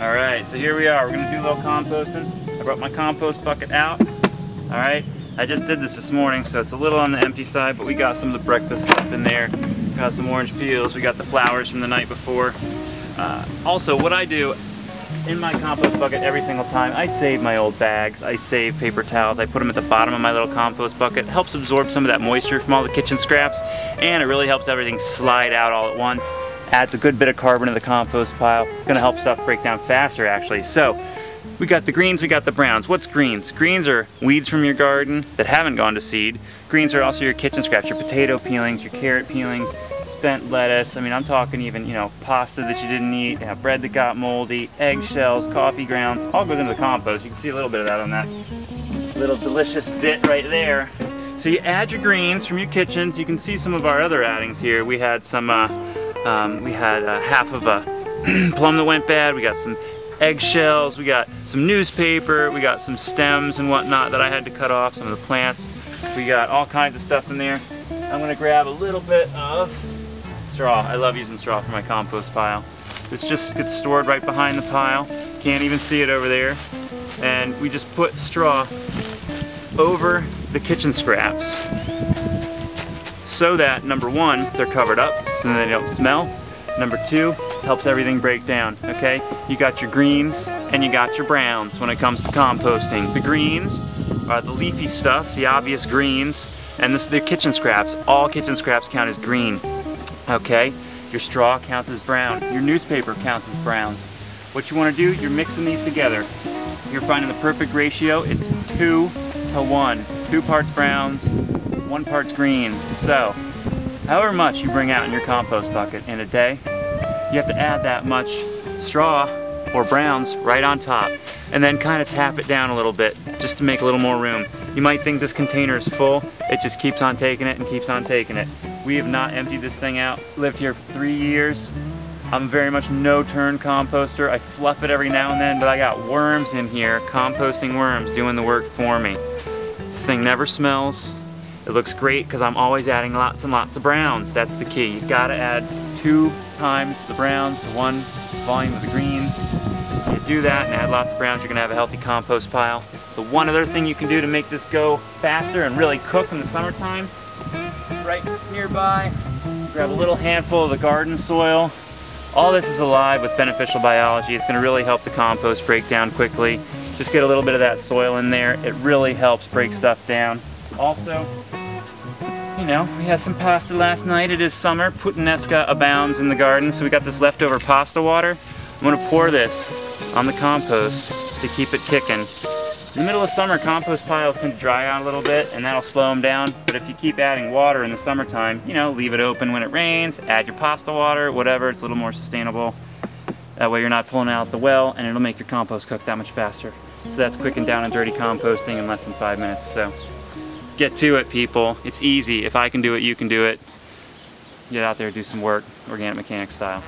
Alright, so here we are. We're going to do a little composting. I brought my compost bucket out. Alright, I just did this morning, so it's a little on the empty side, but we got some of the breakfast stuff in there. Got some orange peels, we got the flowers from the night before. Also, what I do in my compost bucket every single time, I save my old bags, I save paper towels, I put them at the bottom of my little compost bucket. It helps absorb some of that moisture from all the kitchen scraps, and it really helps everything slide out all at once. Adds a good bit of carbon to the compost pile. It's gonna help stuff break down faster actually. So, we got the greens, we got the browns. What's greens? Greens are weeds from your garden that haven't gone to seed. Greens are also your kitchen scraps, your potato peelings, your carrot peelings, spent lettuce. I mean, I'm talking even, you know, pasta that you didn't eat, bread that got moldy, eggshells, coffee grounds, all goes into the compost. You can see a little bit of that on that little delicious bit right there. So you add your greens from your kitchens. You can see some of our other addings here. We had some, half of a plum that went bad. We got some eggshells, we got some newspaper, we got some stems and whatnot that I had to cut off, some of the plants. We got all kinds of stuff in there. I'm gonna grab a little bit of straw. I love using straw for my compost pile. This just gets stored right behind the pile. Can't even see it over there. And we just put straw over the kitchen scraps so that, number one, they're covered up so they don't smell. Number two, helps everything break down, okay? You got your greens and you got your browns when it comes to composting. The greens are the leafy stuff, the obvious greens, and this is the kitchen scraps. All kitchen scraps count as green, okay? Your straw counts as brown. Your newspaper counts as browns. What you wanna do, you're mixing these together. You're finding the perfect ratio. It's 2 to 1. 2 parts browns, 1 parts greens. So, however much you bring out in your compost bucket in a day, you have to add that much straw or browns right on top, and then kind of tap it down a little bit just to make a little more room. You might think this container is full, it just keeps on taking it and keeps on taking it. We have not emptied this thing out. Lived here for 3 years. I'm very much no-turn composter. I fluff it every now and then, but I got worms in here, composting worms, doing the work for me. This thing never smells. It looks great because I'm always adding lots and lots of browns. That's the key. You gotta add 2 times the browns to 1 volume of the greens. If you do that and add lots of browns, you're gonna have a healthy compost pile. The one other thing you can do to make this go faster and really cook in the summertime, right nearby, grab a little handful of the garden soil. All this is alive with beneficial biology. It's gonna really help the compost break down quickly. Just get a little bit of that soil in there. It really helps break stuff down. Also, you know, we had some pasta last night. It is summer. Puttanesca abounds in the garden, so we got this leftover pasta water. I'm gonna pour this on the compost to keep it kicking. In the middle of summer, compost piles tend to dry out a little bit, and that'll slow them down. But if you keep adding water in the summertime, you know, leave it open when it rains, add your pasta water, whatever, it's a little more sustainable. That way you're not pulling out the well, and it'll make your compost cook that much faster. So that's quick and down and dirty composting in less than 5 minutes. So get to it, people. It's easy. If I can do it, you can do it. Get out there, do some work, organic mechanic style.